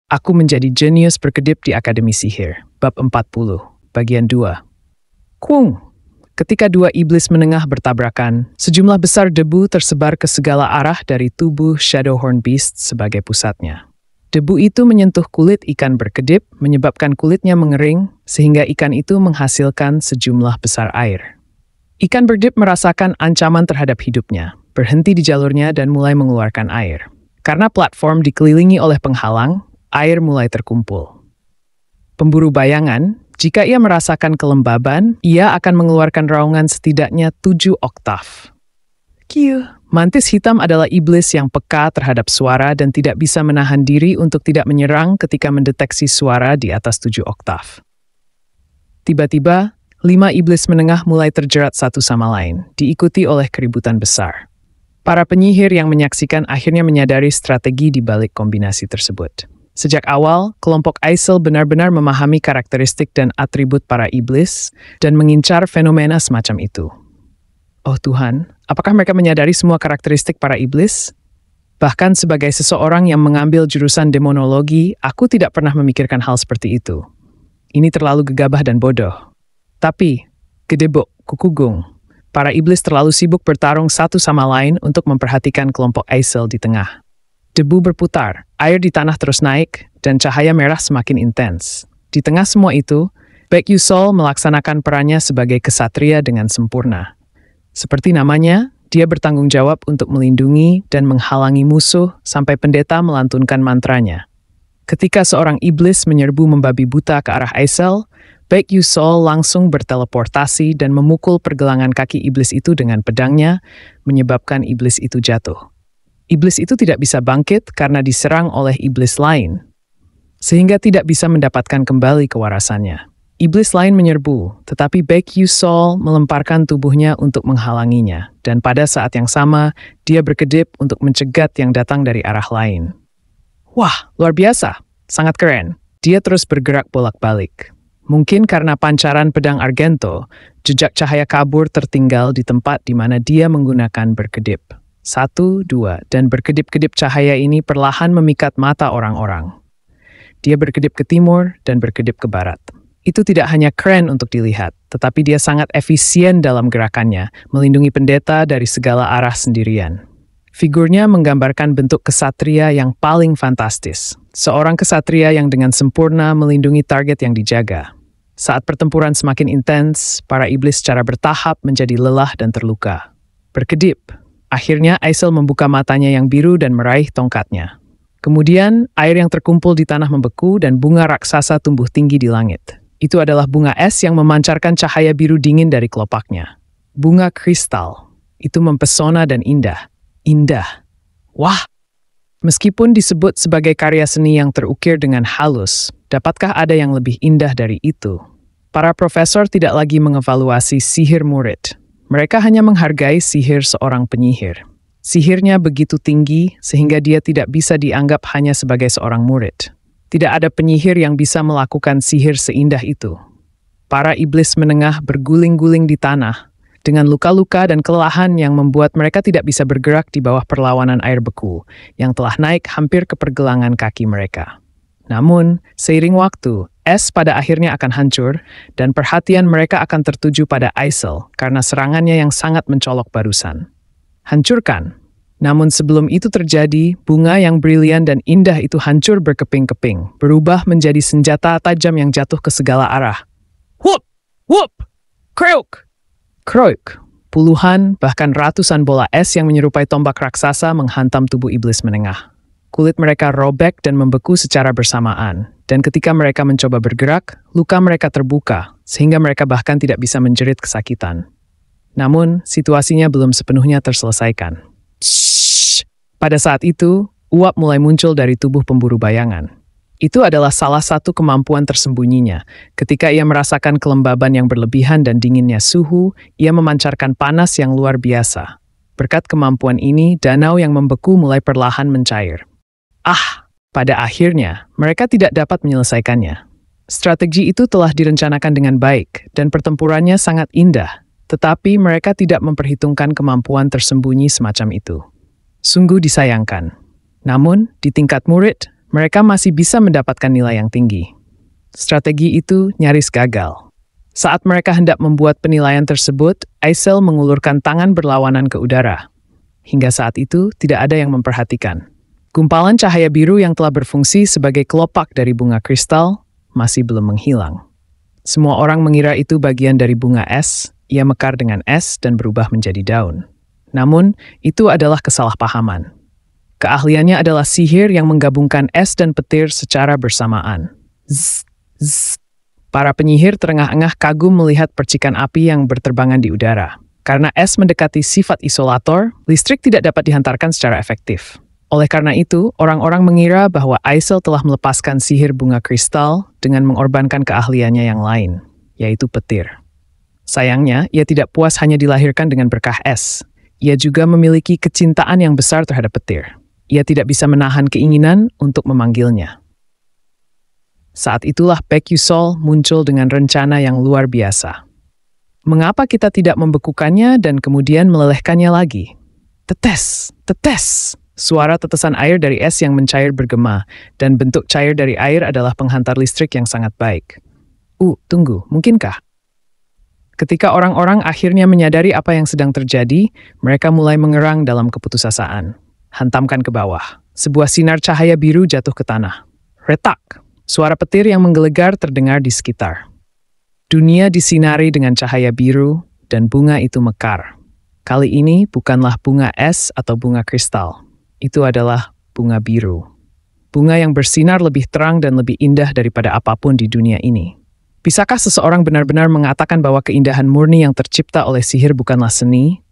Aku menjadi jenius berkedip di Akademi Sihir. Bab 40, bagian 2. Kung! Ketika dua iblis menengah bertabrakan, sejumlah besar debu tersebar ke segala arah dari tubuh Shadowhorn Beast sebagai pusatnya. Debu itu menyentuh kulit ikan berkedip, menyebabkan kulitnya mengering, sehingga ikan itu menghasilkan sejumlah besar air. Ikan berkedip merasakan ancaman terhadap hidupnya, berhenti di jalurnya dan mulai mengeluarkan air. Karena platform dikelilingi oleh penghalang, air mulai terkumpul. Pemburu bayangan, jika ia merasakan kelembaban, ia akan mengeluarkan raungan setidaknya 7 oktav. Kiu. Mantis hitam adalah iblis yang peka terhadap suara dan tidak bisa menahan diri untuk tidak menyerang ketika mendeteksi suara di atas 7 oktav. Tiba-tiba, 5 iblis menengah mulai terjerat satu sama lain, diikuti oleh keributan besar. Para penyihir yang menyaksikan akhirnya menyadari strategi di balik kombinasi tersebut. Sejak awal, kelompok Aisel benar-benar memahami karakteristik dan atribut para iblis dan mengincar fenomena semacam itu. Oh Tuhan, apakah mereka menyadari semua karakteristik para iblis? Bahkan sebagai seseorang yang mengambil jurusan demonologi, aku tidak pernah memikirkan hal seperti itu. Ini terlalu gegabah dan bodoh. Tapi, gedebok, kukugung, para iblis terlalu sibuk bertarung satu sama lain untuk memperhatikan kelompok Aisel di tengah. Debu berputar, air di tanah terus naik, dan cahaya merah semakin intens. Di tengah semua itu, Baek Yusol melaksanakan perannya sebagai kesatria dengan sempurna. Seperti namanya, dia bertanggung jawab untuk melindungi dan menghalangi musuh sampai pendeta melantunkan mantranya. Ketika seorang iblis menyerbu membabi buta ke arah Aisel, Baek Yusol langsung berteleportasi dan memukul pergelangan kaki iblis itu dengan pedangnya, menyebabkan iblis itu jatuh. Iblis itu tidak bisa bangkit karena diserang oleh iblis lain, sehingga tidak bisa mendapatkan kembali kewarasannya. Iblis lain menyerbu, tetapi Baek Yusol melemparkan tubuhnya untuk menghalanginya, dan pada saat yang sama, dia berkedip untuk mencegat yang datang dari arah lain. Wah, luar biasa, sangat keren. Dia terus bergerak bolak-balik. Mungkin karena pancaran pedang Argento, jejak cahaya kabur tertinggal di tempat di mana dia menggunakan berkedip. 1, 2, dan berkedip-kedip cahaya ini perlahan memikat mata orang-orang. Dia berkedip ke timur dan berkedip ke barat. Itu tidak hanya keren untuk dilihat, tetapi dia sangat efisien dalam gerakannya, melindungi pendeta dari segala arah sendirian. Figurnya menggambarkan bentuk kesatria yang paling fantastis. Seorang kesatria yang dengan sempurna melindungi target yang dijaga. Saat pertempuran semakin intens, para iblis secara bertahap menjadi lelah dan terluka. Berkedip. Akhirnya Aisel membuka matanya yang biru dan meraih tongkatnya. Kemudian, air yang terkumpul di tanah membeku dan bunga raksasa tumbuh tinggi di langit. Itu adalah bunga es yang memancarkan cahaya biru dingin dari kelopaknya. Bunga kristal. Itu mempesona dan indah. Indah. Wah! Meskipun disebut sebagai karya seni yang terukir dengan halus, dapatkah ada yang lebih indah dari itu? Para profesor tidak lagi mengevaluasi sihir murid. Mereka hanya menghargai sihir seorang penyihir. Sihirnya begitu tinggi sehingga dia tidak bisa dianggap hanya sebagai seorang murid. Tidak ada penyihir yang bisa melakukan sihir seindah itu. Para iblis menengah berguling-guling di tanah dengan luka-luka dan kelelahan yang membuat mereka tidak bisa bergerak di bawah perlawanan air beku yang telah naik hampir ke pergelangan kaki mereka. Namun, seiring waktu, es pada akhirnya akan hancur, dan perhatian mereka akan tertuju pada Aisel karena serangannya yang sangat mencolok barusan. Hancurkan. Namun sebelum itu terjadi, bunga yang brilian dan indah itu hancur berkeping-keping, berubah menjadi senjata tajam yang jatuh ke segala arah. Whoop! Whoop! Kroik! Kroik! Puluhan, bahkan ratusan bola es yang menyerupai tombak raksasa menghantam tubuh iblis menengah. Kulit mereka robek dan membeku secara bersamaan, dan ketika mereka mencoba bergerak, luka mereka terbuka, sehingga mereka bahkan tidak bisa menjerit kesakitan. Namun, situasinya belum sepenuhnya terselesaikan. Shhh! Pada saat itu, uap mulai muncul dari tubuh pemburu bayangan. Itu adalah salah satu kemampuan tersembunyinya. Ketika ia merasakan kelembaban yang berlebihan dan dinginnya suhu, ia memancarkan panas yang luar biasa. Berkat kemampuan ini, danau yang membeku mulai perlahan mencair. Pada akhirnya, mereka tidak dapat menyelesaikannya. Strategi itu telah direncanakan dengan baik, dan pertempurannya sangat indah, tetapi mereka tidak memperhitungkan kemampuan tersembunyi semacam itu. Sungguh disayangkan. Namun, di tingkat murid, mereka masih bisa mendapatkan nilai yang tinggi. Strategi itu nyaris gagal. Saat mereka hendak membuat penilaian tersebut, Aisel mengulurkan tangan berlawanan ke udara. Hingga saat itu, tidak ada yang memperhatikan. Gumpalan cahaya biru yang telah berfungsi sebagai kelopak dari bunga kristal masih belum menghilang. Semua orang mengira itu bagian dari bunga es. Ia mekar dengan es dan berubah menjadi daun. Namun, itu adalah kesalahpahaman. Keahliannya adalah sihir yang menggabungkan es dan petir secara bersamaan. Zzz, zzz. Para penyihir terengah-engah kagum melihat percikan api yang berterbangan di udara. Karena es mendekati sifat isolator, listrik tidak dapat dihantarkan secara efektif. Oleh karena itu, orang-orang mengira bahwa Aisel telah melepaskan sihir bunga kristal dengan mengorbankan keahliannya yang lain, yaitu petir. Sayangnya, ia tidak puas hanya dilahirkan dengan berkah es. Ia juga memiliki kecintaan yang besar terhadap petir. Ia tidak bisa menahan keinginan untuk memanggilnya. Saat itulah Baek Yusol muncul dengan rencana yang luar biasa. Mengapa kita tidak membekukannya dan kemudian melelehkannya lagi? Tetes, tetes. Suara tetesan air dari es yang mencair bergema, dan bentuk cair dari air adalah penghantar listrik yang sangat baik. Tunggu, mungkinkah? Ketika orang-orang akhirnya menyadari apa yang sedang terjadi, mereka mulai mengerang dalam keputusasaan. Hantamkan ke bawah. Sebuah sinar cahaya biru jatuh ke tanah. Retak! Suara petir yang menggelegar terdengar di sekitar. Dunia disinari dengan cahaya biru, dan bunga itu mekar. Kali ini bukanlah bunga es atau bunga kristal. Itu adalah bunga biru. Bunga yang bersinar lebih terang dan lebih indah daripada apapun di dunia ini. Bisakah seseorang benar-benar mengatakan bahwa keindahan murni yang tercipta oleh sihir bukanlah seni?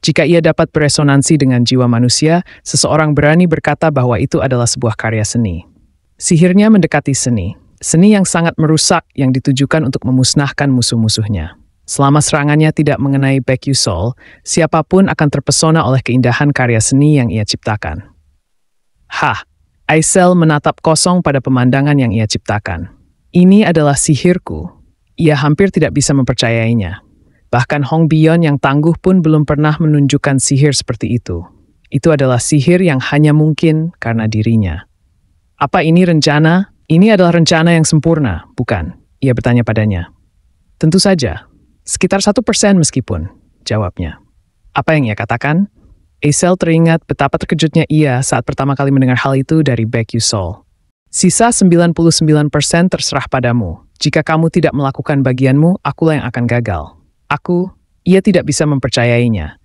Jika ia dapat beresonansi dengan jiwa manusia, seseorang berani berkata bahwa itu adalah sebuah karya seni. Sihirnya mendekati seni. Seni yang sangat merusak yang ditujukan untuk memusnahkan musuh-musuhnya. Selama serangannya tidak mengenai Baek Yusol, siapapun akan terpesona oleh keindahan karya seni yang ia ciptakan. Aisel menatap kosong pada pemandangan yang ia ciptakan. Ini adalah sihirku. Ia hampir tidak bisa mempercayainya. Bahkan Hong Bion yang tangguh pun belum pernah menunjukkan sihir seperti itu. Itu adalah sihir yang hanya mungkin karena dirinya. Apa ini rencana? Ini adalah rencana yang sempurna, bukan? Ia bertanya padanya. Tentu saja. Sekitar 1% meskipun, jawabnya. Apa yang ia katakan? Aisel teringat betapa terkejutnya ia saat pertama kali mendengar hal itu dari Baek Yusol. Sisa 99% terserah padamu. Jika kamu tidak melakukan bagianmu, akulah yang akan gagal. Ia tidak bisa mempercayainya.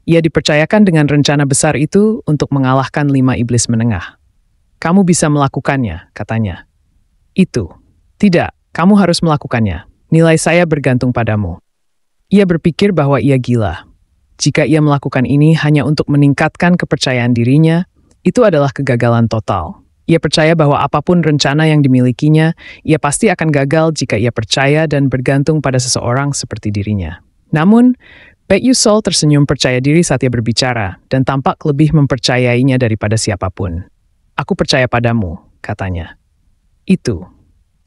Ia dipercayakan dengan rencana besar itu untuk mengalahkan 5 iblis menengah. Kamu bisa melakukannya, katanya. Tidak, kamu harus melakukannya. Nilai saya bergantung padamu. Ia berpikir bahwa ia gila. Jika ia melakukan ini hanya untuk meningkatkan kepercayaan dirinya, itu adalah kegagalan total. Ia percaya bahwa apapun rencana yang dimilikinya, ia pasti akan gagal jika ia percaya dan bergantung pada seseorang seperti dirinya. Namun, Baek Yusol tersenyum percaya diri saat ia berbicara, dan tampak lebih mempercayainya daripada siapapun. Aku percaya padamu, katanya.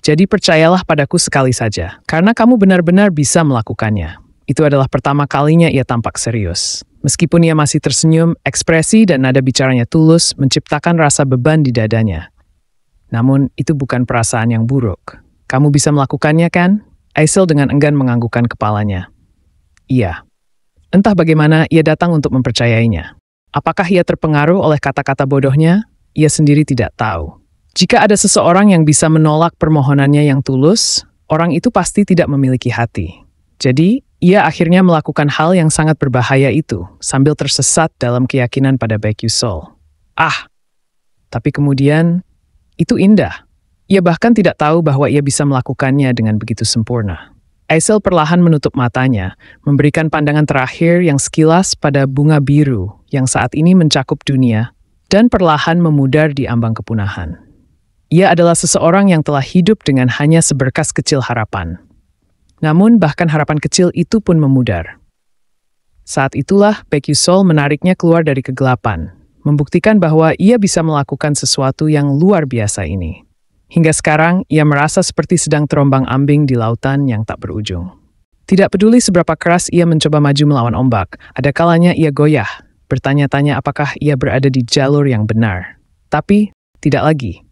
Jadi percayalah padaku sekali saja, karena kamu benar-benar bisa melakukannya. Itu adalah pertama kalinya ia tampak serius. Meskipun ia masih tersenyum, ekspresi dan nada bicaranya tulus menciptakan rasa beban di dadanya. Namun, itu bukan perasaan yang buruk. Kamu bisa melakukannya, kan? Aisel dengan enggan menganggukkan kepalanya. Iya. Entah bagaimana ia datang untuk mempercayainya. Apakah ia terpengaruh oleh kata-kata bodohnya? Ia sendiri tidak tahu. Jika ada seseorang yang bisa menolak permohonannya yang tulus, orang itu pasti tidak memiliki hati. Jadi, ia akhirnya melakukan hal yang sangat berbahaya itu, sambil tersesat dalam keyakinan pada Baek Yusol. Tapi kemudian, itu indah. Ia bahkan tidak tahu bahwa ia bisa melakukannya dengan begitu sempurna. Aisel perlahan menutup matanya, memberikan pandangan terakhir yang sekilas pada bunga biru yang saat ini mencakup dunia, dan perlahan memudar di ambang kepunahan. Ia adalah seseorang yang telah hidup dengan hanya seberkas kecil harapan. Namun bahkan harapan kecil itu pun memudar. Saat itulah Baek Yusol menariknya keluar dari kegelapan, membuktikan bahwa ia bisa melakukan sesuatu yang luar biasa ini. Hingga sekarang, ia merasa seperti sedang terombang-ambing di lautan yang tak berujung. Tidak peduli seberapa keras ia mencoba maju melawan ombak, ada kalanya ia goyah, bertanya-tanya apakah ia berada di jalur yang benar. Tapi, tidak lagi.